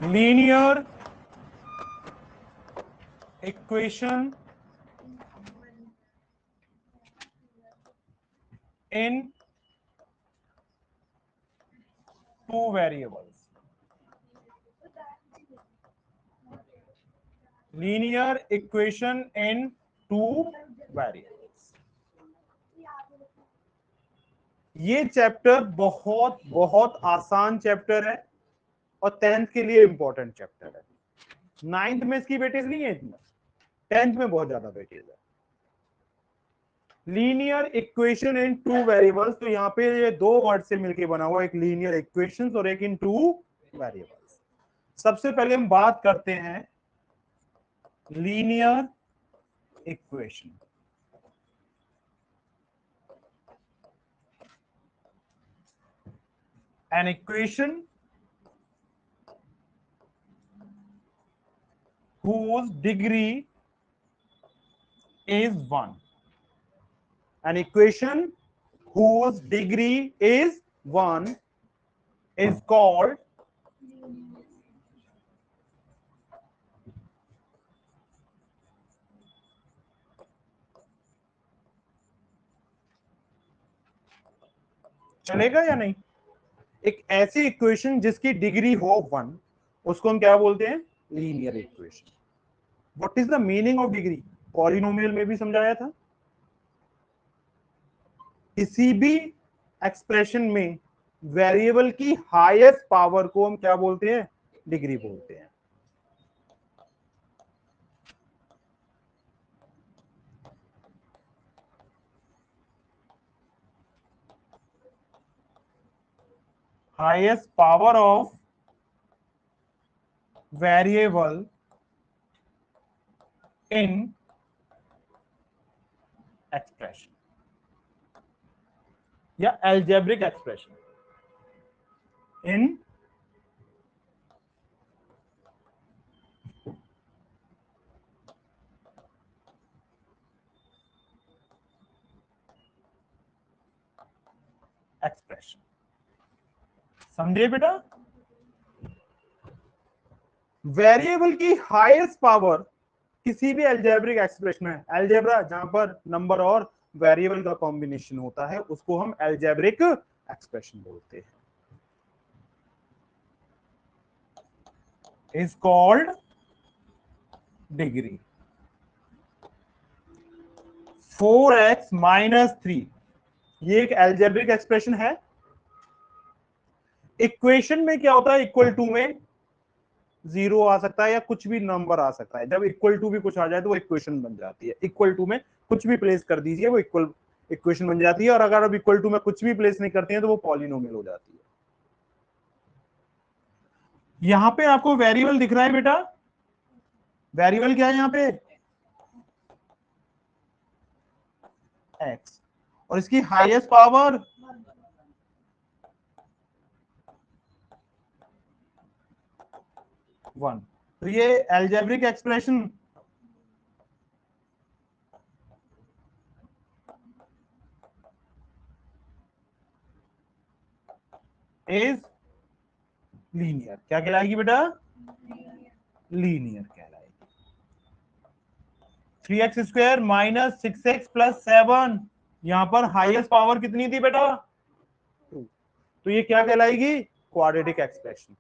linear equation in two variables. Linear equation in two variables. ये chapter बहुत बहुत आसान चैप्टर है और 10th के लिए इंपॉर्टेंट चैप्टर है. 9th में इसकी वेटेज नहीं है इतना, 10th में बहुत ज्यादा वेटेज है. Linear equation in two variables, तो यहाँ पे ये दो वर्ड से मिलके बना हुआ, एक लीनियर इक्वेशंस और एक इन टू वेरिएबल्स. सबसे पहले हम बात करते हैं linear equation. An equation whose degree is 1. An equation whose degree is 1 is called चलेगा या नहीं? एक ऐसी इक्वेशन जिसकी डिग्री हो 1, उसको हम क्या बोलते हैं? Linear equation. What is the meaning of degree? Polynomial में भी समझाया था. किसी भी एक्सप्रेशन में वेरिएबल की हाईएस्ट पावर को हम क्या बोलते हैं? डिग्री बोलते हैं. Highest power of variable in expression या algebraic expression in expression. समझे बेटा? वेरिएबल की हाईएस्ट पावर किसी भी एल्जेब्रिक एक्सप्रेशन में, एल्जेब्रा जहां पर नंबर और वेरिएबल का कॉम्बिनेशन होता है, उसको हम एल्जेब्रिक एक्सप्रेशन बोलते हैं. Is called degree. 4x minus 3 ये एक एल्जेब्रिक एक्सप्रेशन है. इक्वेशन में क्या होता है? इक्वल टू में 0 आ सकता है या कुछ भी नंबर आ सकता है. जब इक्वल टू भी कुछ आ जाए तो वो इक्वेशन बन जाती है. इक्वल टू में कुछ भी प्लेस कर दीजिए, वो इक्वेशन बन जाती है. और अगर अब इक्वल टू में कुछ भी प्लेस नहीं करते हैं तो वो पॉलिनोमियल हो जाती है. यहां पे आपको वेरिएबल दिख रहा है बेटा. वेरिएबल क्या है यहां पे? x. और इसकी हाईएस्ट पावर 1. तो ये एल्जेब्रिक एक्सप्रेशन इज लीनियर. क्या कहलाएगी बेटा? लीनियर कहलाएगी. 3x square minus 6x plus 7, यहां पर हाईएस्ट पावर कितनी थी बेटा? 2. तो ये क्या कहलाएगी? Quadratic expression.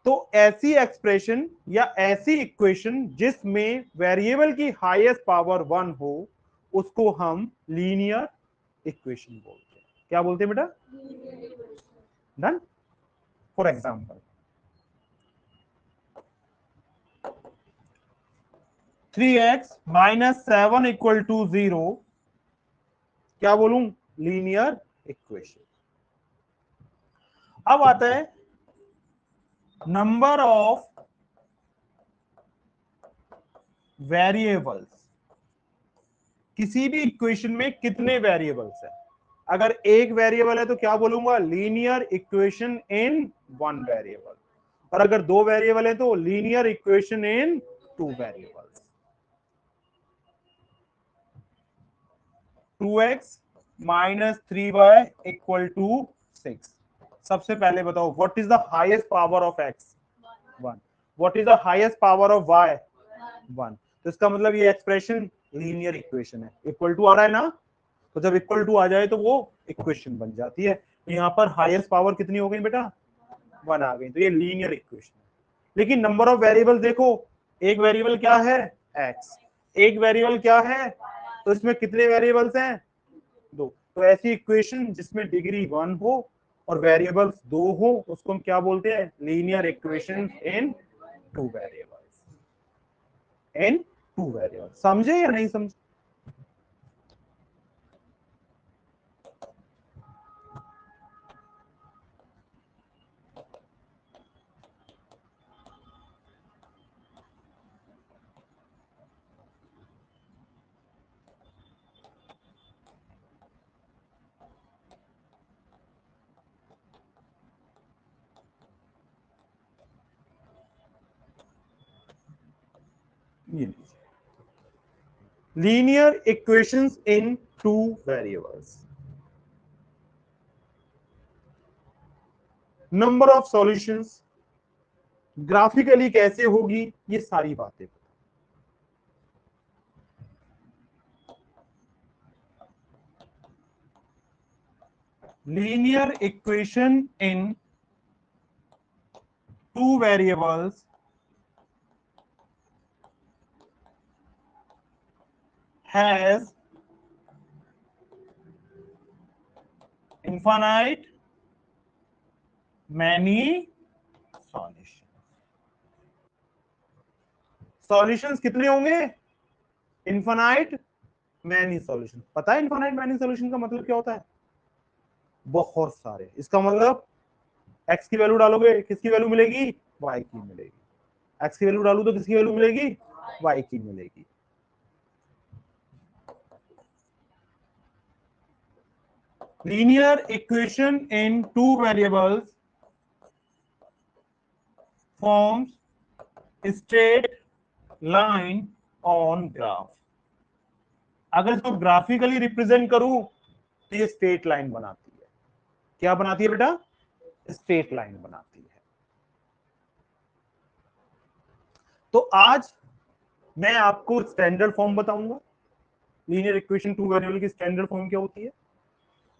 तो ऐसी एक्सप्रेशन या ऐसी इक्वेशन जिसमें वेरिएबल की हाईएस्ट पावर 1 हो, उसको हम लीनियर इक्वेशन बोलते हैं. क्या बोलते हैं बेटा? Done. For example 3x minus 7 equal to 0, क्या बोलूं? Linear equation. अब आता है नंबर ऑफ वेरिएबल्स. किसी भी इक्वेशन में कितने वेरिएबल्स है? अगर एक वेरिएबल है तो क्या बोलूंगा? Linear equation in one variable. और अगर दो वेरिएबल है तो linear equation in two variables. 2x minus 3y equal to 6। सबसे पहले बताओ what is the highest power of x? 1। What is the highest power of y? 1। तो इसका मतलब ये एक्सप्रेशन लीनियर इक्वेशन है। इक्वल टू आ रहा है ना, तो जब इक्वल टू आ जाए तो वो इक्वेशन बन जाती है। यहाँ पर हाईएस्ट पावर कितनी हो गई बेटा? 1 आ गई, तो ये लीनियर इक्वेशन है। लेकिन नंबर ऑफ वेरिएबल देखो, एक वेरिएबल क्या है? x। एक वेरिएबल क्या है? तो इसमें कितने वेरिएबल्स हैं? 2। तो ऐसी इक्वेशन जिसमें डिग्री 1 हो और वेरिएबल्स 2 हो उसको हम क्या बोलते हैं? लीनियर इक्वेशन इन 2 वेरिएबल्स। इन 2 वेरिएबल्स। समझे या नहीं समझे? Linear equations in 2 variables. Number of solutions graphically कैसे होगी, ये सारी बातें। Linear equation in 2 variables has infinite many solutions। Solutions कितने होंगे? Infinite many solution. पता है इनफाइनाइट मैनी सॉल्यूशन का मतलब क्या होता है? बहुत सारे। इसका मतलब x की वैल्यू डालोगे किसकी वैल्यू मिलेगी? y की मिलेगी। x की वैल्यू डालू तो किसकी वैल्यू मिलेगी? y की मिलेगी। linear equation in 2 variables forms straight line on graph। अगर इसको ग्राफिकली रिप्रेजेंट करूं तो ये स्ट्रेट लाइन बनाती है। क्या बनाती है बेटा? स्ट्रेट लाइन बनाती है। तो आज मैं आपको स्टैंडर्ड फॉर्म बताऊंगा। लीनियर इक्वेशन 2 वेरिएबल की स्टैंडर्ड फॉर्म क्या होती है।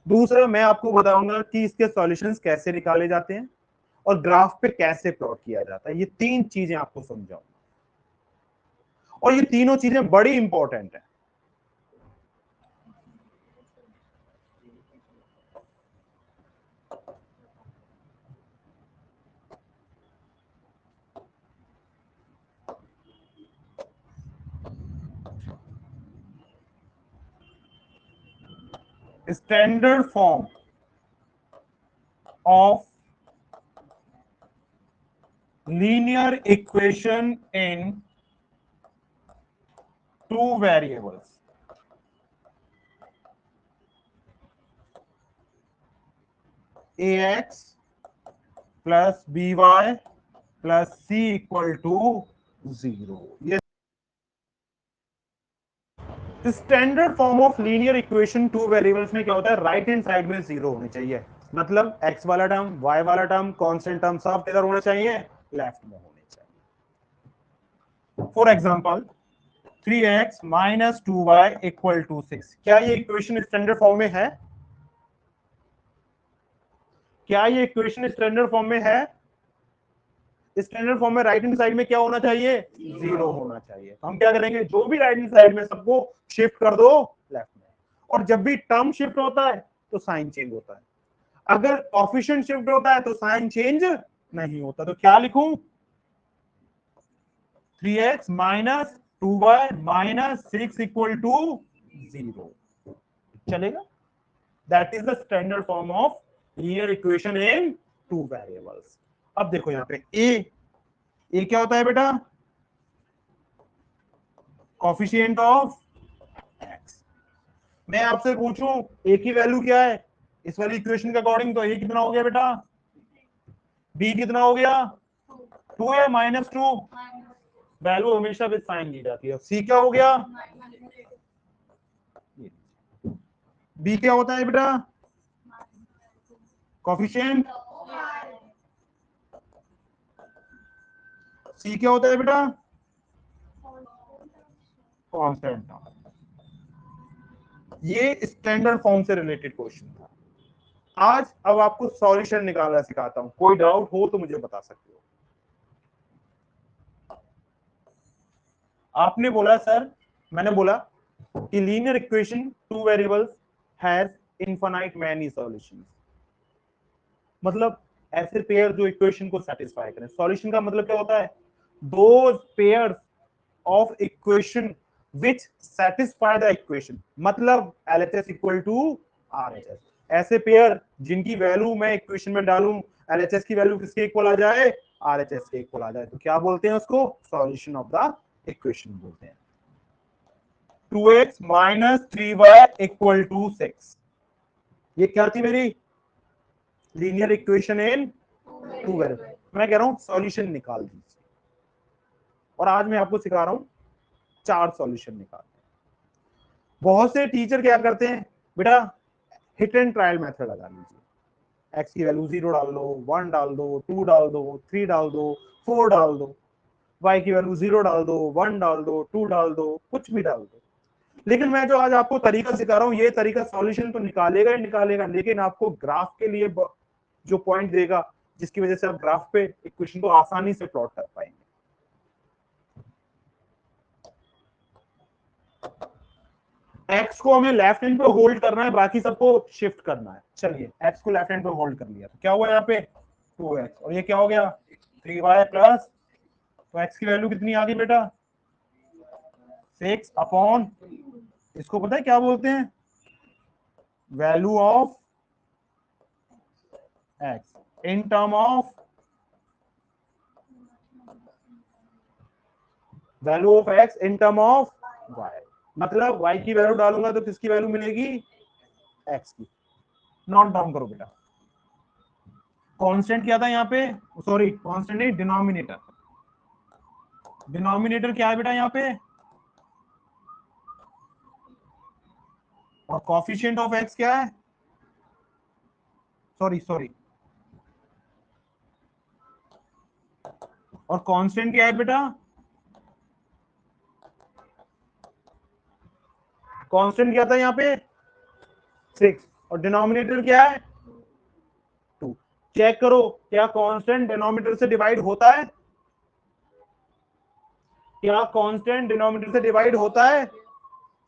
दूसरा मैं आपको बताऊंगा कि इसके सॉल्यूशंस कैसे निकाले जाते हैं और ग्राफ पे कैसे प्लॉट किया जाता है। ये 3 चीजें आपको समझाऊंगा और ये तीनों चीजें बड़ी इंपॉर्टेंट है। Standard form of linear equation in 2 variables। ax plus by plus c equal to 0। ये standard form of linear equation 2 variables में क्या होता है? राइट हैंड साइड में 0 होनी चाहिए। मतलब x वाला टर्म, y वाला टर्म, कांस्टेंट टर्म सब किधर होने चाहिए? लेफ्ट में होने चाहिए। For example 3x minus 2y equal to 6। क्या ये इक्वेशन स्टैंडर्ड फॉर्म में है? क्या ये इक्वेशन स्टैंडर्ड फॉर्म में है? स्टैंडर्ड फॉर्म में राइट हैंड साइड में क्या होना चाहिए? 0 होना चाहिए। तो हम क्या करेंगे? जो भी राइट हैंड साइड में सबको शिफ्ट कर दो लेफ्ट में। और जब भी टर्म शिफ्ट होता है तो साइन चेंज होता है। अगर कोफिशिएंट शिफ्ट होता है तो साइन चेंज नहीं होता। तो क्या लिखूं? 3x minus 2y minus 6 equal to 0 चलेगा? That is the standard form of linear equation in 2 variables. अब देखो यहां पे ए क्या होता है बेटा? Coefficient of x. मैं आपसे पूछूं ए की वैल्यू क्या है इस वाली इक्वेशन के अकॉर्डिंग, तो ए कितना हो गया बेटा? बी कितना हो गया? 2 है माइनस 2। वैल्यू हमेशा विद साइन दी जाती है। सी क्या हो गया? बी क्या होता है बेटा? कोफिशिएंट। सी क्या होता है बेटा? कांस्टेंट। ये स्टैंडर्ड फॉर्म से रिलेटेड क्वेश्चन था। आज अब आपको सॉल्यूशन निकालना सिखाता हूं, कोई डाउट हो तो मुझे बता सकते हो। आपने बोला सर, मैंने बोला कि linear equation two variables has infinite many solutions, मतलब ऐसे पेयर जो इक्वेशन को सेटिस्फाई करें। सॉल्यूशन का मतलब क्या होता है? Those pairs of equation which satisfy the equation, मतलब LHS इक्वल टू RHS। ऐसे पेयर जिनकी वैल्यू मैं इक्वेशन में डालूं, LHS की वैल्यू किसके इक्वल आ जाए? RHS के इक्वल आ जाए, तो क्या बोलते हैं उसको? सॉल्यूशन ऑफ द इक्वेशन बोलते हैं। 2x minus 3y equal to 6, ये क्या थी मेरी? Linear equation in two variable. मैं कह रहा हूं सॉल्यूशन निकाल दीजिए, और आज मैं आपको सिखा रहा हूं 4 सॉल्यूशन निकाल। बहुत से टीचर क्या करते हैं बेटा, हिट एंड ट्रायल मेथड लगा लीजिए। एक्स की वैल्यू 0 डाल दो, 1 डाल दो, 2 डाल दो, 3 डाल दो, 4 डाल दो। वाई की वैल्यू 0 डाल दो, 1 डाल दो, 2 डाल दो, कुछ भी डाल दो। लेकिन मैं जो आज आपको तरीका सिखा रहा हूं, ये तरीका सॉल्यूशन तो निकालेगा ही निकालेगा, लेकिन आपको ग्राफ के लिए जो पॉइंट देगा, जिसकी वजह से आप ग्राफ पे इक्वेशन को आसानी से प्लॉट कर पाएंगे। एक्स को हमें लेफ्ट हैंड पे होल्ड करना है, बाकी सबको शिफ्ट करना है। चलिए एक्स को लेफ्ट हैंड पे होल्ड कर लिया, तो क्या हुआ यहाँ पे? 2x, और ये क्या हो गया? 3y प्लस, तो एक्स की वैल्यू कितनी आ गई बेटा? 6 अपॉन, इसको पता है क्या बोलते हैं? Value of x in term of value of x in term of y. मतलब वाई की वैल्यू डालूंगा तो किसकी वैल्यू मिलेगी? एक्स की। नोट डाउन करो बेटा। कांस्टेंट क्या था यहाँ पे? सॉरी कांस्टेंट नहीं, डिनोमिनेटर। डिनोमिनेटर क्या है बेटा यहाँ पे? और कोफिशिएंट ऑफ एक्स क्या है? सॉरी सॉरी, और कांस्टेंट क्या है बेटा? कांस्टेंट क्या था यहाँ पे? 6, और डिनोमिनेटर क्या है? 2। चेक करो क्या कांस्टेंट डिनोमिनेटर से डिवाइड होता है? क्या कांस्टेंट डिनोमिनेटर से डिवाइड होता है?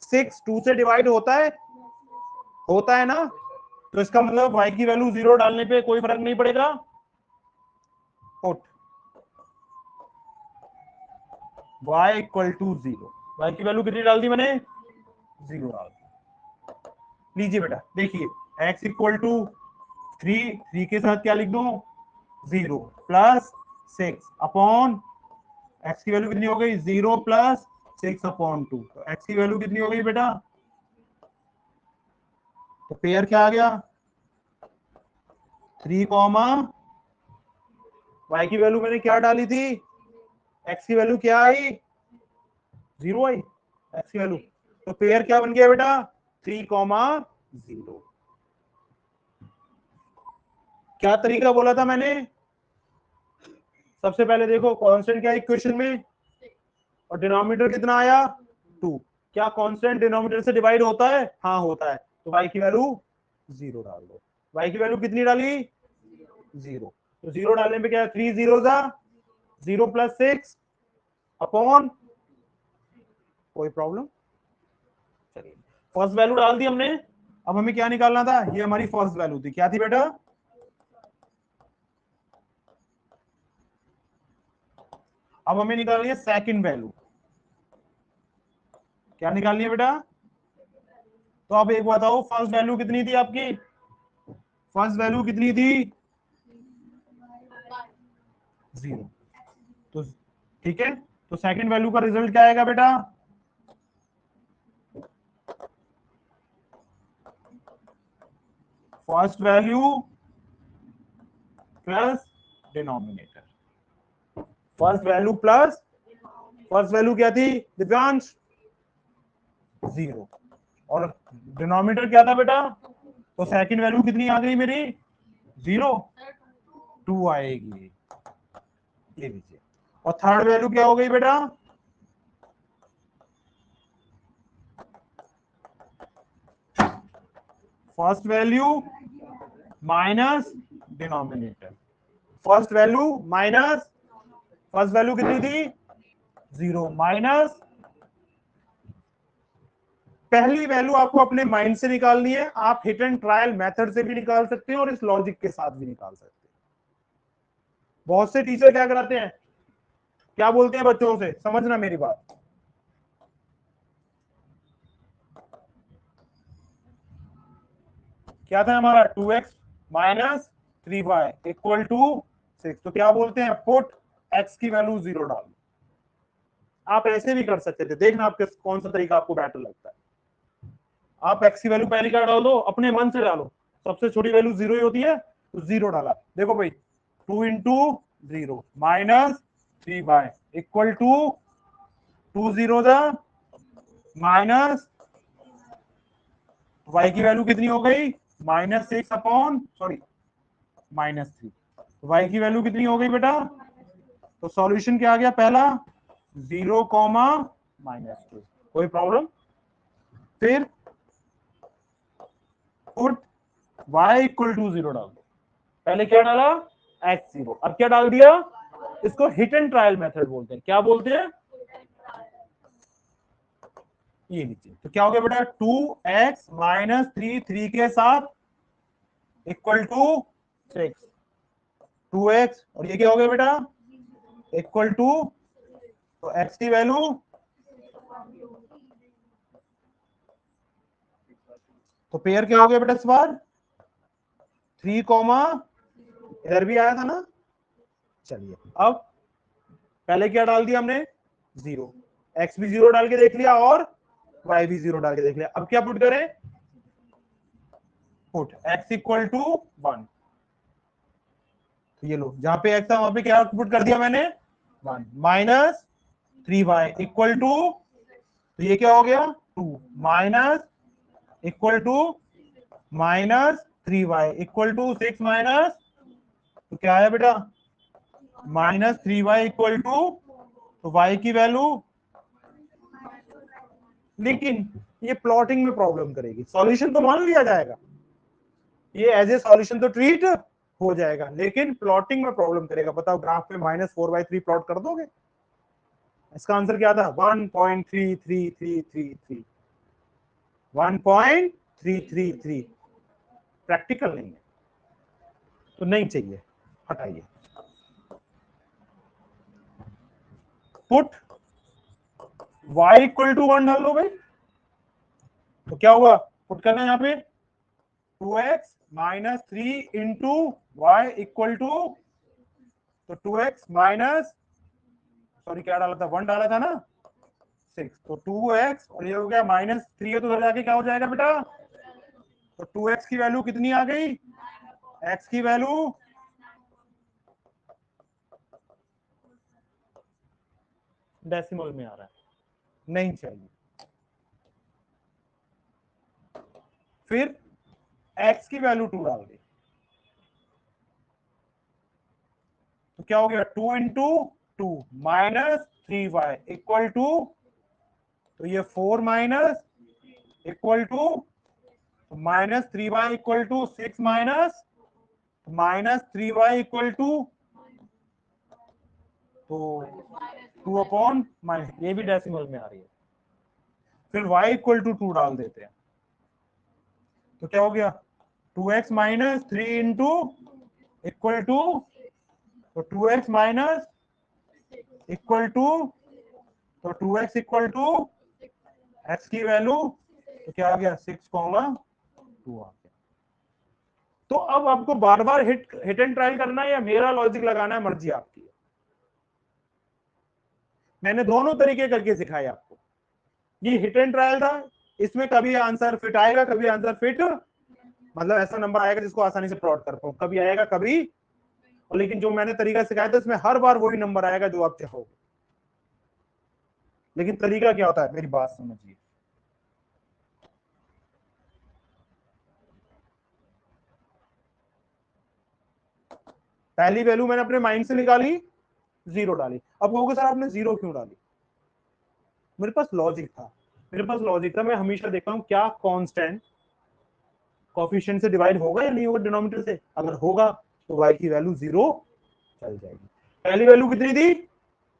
6 2 से डिवाइड होता है? होता है ना? तो इसका मतलब y की वैल्यू 0 डालने पे कोई फर्क नहीं पड़ेगा। Put y equal to 0, y की वैल्यू कितनी डाल दी मैंने? 0 डाल दी। लीजिए बेटा देखिए, x इक्वल टू 3 के साथ क्या लिख दो? 0 प्लस 6 अपॉन, x की वैल्यू कितनी हो गई? 0 प्लस 6 अपॉन 2, तो x की वैल्यू कितनी हो गई बेटा? तो पेयर क्या आ गया? 3 कॉमा, y की वैल्यू मैंने क्या डाली थी? x की वैल्यू क्या आई? 0 आई x की वैल्यू। तो पेयर क्या बन गया बेटा? 3,0। क्या तरीका बोला था मैंने? सबसे पहले देखो कांस्टेंट क्या इक्वेशन में, और डिनोमिनेटर कितना आया? 2। क्या कांस्टेंट डिनोमिनेटर से डिवाइड होता है? हाँ होता है, तो y की वैल्यू 0 डाल दो। y की वैल्यू कितनी डाली? 0। तो 0 डालने पे क्या? 3 0 था, 0 प्लस 6 अपॉन, कोई प्रॉब्लम? चलिए फर्स्ट वैल्यू डाल दी हमने। अब हमें क्या निकालना था? ये हमारी फर्स्ट वैल्यू थी, क्या थी बेटा? अब हमें निकालनी है सेकंड वैल्यू। क्या निकालनी है बेटा? तो आप एक बताओ, फर्स्ट वैल्यू कितनी थी आपकी? फर्स्ट वैल्यू कितनी थी? 0। तो ठीक है, तो सेकंड वैल्यू का रिजल्ट क्या आएगा बेटा? First value plus denominator. First value plus, first value क्या थी दिव्यांश? 0। और डिनोमिनेटर क्या था बेटा, तो सेकंड वैल्यू कितनी आ गई मेरी, 0, 2 आएगी, ये लीजिए। और थर्ड वैल्यू क्या हो गई बेटा, first value minus denominator, first value minus, first value कितनी थी, 0 माइनस, पहली वैल्यू आपको अपने माइंड से निकालनी है, आप हिट एंड ट्रायल मेथड से भी निकाल सकते हैं और इस लॉजिक के साथ भी निकाल सकते हैं। बहुत से टीचर क्या कराते हैं, क्या बोलते हैं बच्चों से, समझना मेरी बात, क्या था हमारा 2x minus 3y equal to 6, तो क्या बोलते हैं, पुट x की वैल्यू 0 डाल। आप ऐसे भी कर सकते थे, देखना आपके कौन सा तरीका आपको बेटर लगता है। आप x की वैल्यू पहले क्या डाल दो, अपने मन से डालो, सबसे छोटी वैल्यू 0 ही होती है, तो 0 डाला। देखो भाई 2 into 0 minus 3y equal to 2 0 minus, y की वैल्यू कितनी हो गई, -6 अपॉन सॉरी -3, y की वैल्यू कितनी हो गई बेटा, तो सॉल्यूशन क्या आ गया पहला, 0, -2, कोई प्रॉब्लम। फिर पुट y इक्वल टू 0 डाल दो, पहले क्या डाला x0, अब क्या डाल दिया, इसको हिट एंड ट्रायल मेथड बोलते हैं, क्या बोलते हैं, ये लीजिए। तो क्या हो गया बेटा, 2x माइनस 3 के साथ इक्वल टू 6, 2x और ये क्या हो गया बेटा, इक्वल टू, तो x की वैल्यू, तो पेयर क्या हो गया बेटा इस बार, 3, इधर भी आया था ना। चलिए अब पहले क्या डाल दिया हमने, 0, x भी 0 डाल के देख लिया और y भी 0 डाल के देख लिया। अब क्या पुट करें, पुट x इक्वल टू 1, ये लो जहां पे x था वहां पे क्या पुट कर दिया मैंने, 1 माइनस 3y इक्वल टू, तो ये क्या हो गया 2 minus equal to -3y equal to 6 minus, तो क्या है बेटा -3y इक्वल टू, तो y की वैल्यू, लेकिन ये प्लॉटिंग में प्रॉब्लम करेगी, सॉल्यूशन तो मान लिया जाएगा, ये एज ए सॉल्यूशन तो ट्रीट हो जाएगा, लेकिन प्लॉटिंग में प्रॉब्लम करेगा। बताओ ग्राफ पे -4/3 प्लॉट कर दोगे, इसका आंसर क्या था 1.3333, 1.333, प्रैक्टिकल नहीं है तो नहीं चाहिए, हटाइए। पुट y इक्वल टू 1 डाल दो भाई, तो क्या हुआ, पुट करना है यहाँ पे 2x minus 3 into y equal to, तो 2x माइनस सॉरी क्या डाला था, 1 डाला था ना, 6, तो 2x और ये हो गया -3 है, तो उधर जाके क्या हो जाएगा बेटा, तो 2x की वैल्यू कितनी आ गई, x की वैल्यू डेसिमल में आ रहा है, नहीं चाहिए। फिर x की वैल्यू 2 डाल दी, तो क्या हो गया 2 इंटू 2 -3y इक्वल टू, तो ये 4 minus equal to -3y equal to 6 -3y equal to, तो 2 अपॉन माइनस, ये भी डेसिमल में आ रही है। फिर y इक्वल टू 2 डाल देते हैं, तो क्या हो गया 2x minus 3 into equal to, तो 2x माइनस इक्वल टू, तो 2x इक्वल टू x की वैल्यू, तो क्या आ गया 6, 2 आ गया। तो अब आपको बार बार हिट एंड ट्रायल करना है या मेरा लॉजिक लगाना है, मर्जी आपकी है। मैंने दोनों तरीके करके सिखाए आपको, ये हिट एंड ट्रायल था, इसमें कभी आंसर फिट आएगा, कभी आंसर फिट, मतलब ऐसा नंबर आएगा जिसको आसानी से प्लॉट कर पाऊं, कभी आएगा कभी, और लेकिन जो मैंने तरीका सिखाया था इसमें हर बार वही नंबर आएगा जो आप चाहोगे। लेकिन तरीका क्या होता है, मेरी बात समझिए, पहली वैल्यू मैंने अपने माइंड से निकाली, 0 डाली। अब कहोगे सर आपने 0 क्यों डाली? मेरे पास लॉजिक था, मैं हमेशा देखता हूं क्या कांस्टेंट कोएफिशिएंट से डिवाइड होगा या नहीं होगा डिनोमिनेटर से। अगर होगा तो y की वैल्यू 0 चल जाएगी। पहली वैल्यू कितनी थी?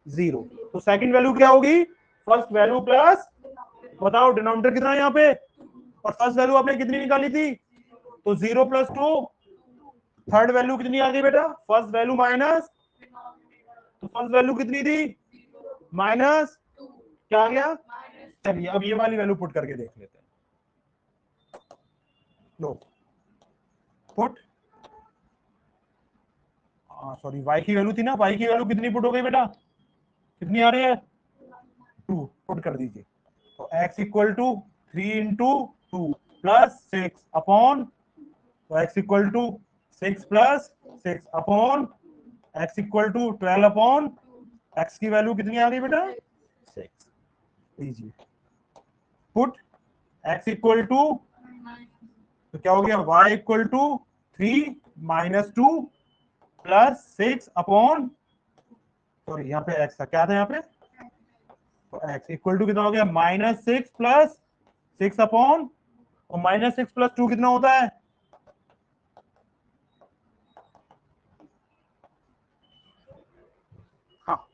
0। तो सेकंड वैल्यू क्या होगी? फर्स्ट वैल्यू प्लस, बताओ डिनोमिनेटर कितना है यहाँ पे, और फर्स्ट वैल्यू आपने कितनी निकाली थी? तो 0 प्लस 2। थर्ड वैल्यू कितनी आ गई बेटा? फर्स्ट वैल्यू माइनस, तो फर्स्ट वैल्यू कितनी थी? माइनस, क्या आ गया? चलिए अब ये वाली वैल्यू पुट करके देख लेते हैं। लो पुट, सॉरी y की वैल्यू थी ना, y की वैल्यू कितनी पुट हो गई बेटा? कितनी आ रही है? 2 पुट कर दीजिए। तो x equal to 3 into 2 plus 6 upon, तो x equal to 6 plus 6 upon x equal to 12 upon, x की वैल्यू कितनी आ गई बेटा? 6। लीजिए पुट x इक्वल टू, तो क्या हो गया? y equal to 3 minus 2 plus 6 upon, sorry यहाँ पे x था, क्या था यहाँ पे? तो x इक्वल टू कितना हो गया? -6 प्लस 6 अपॉन, और -6 प्लस 2 कितना होता है? हाँ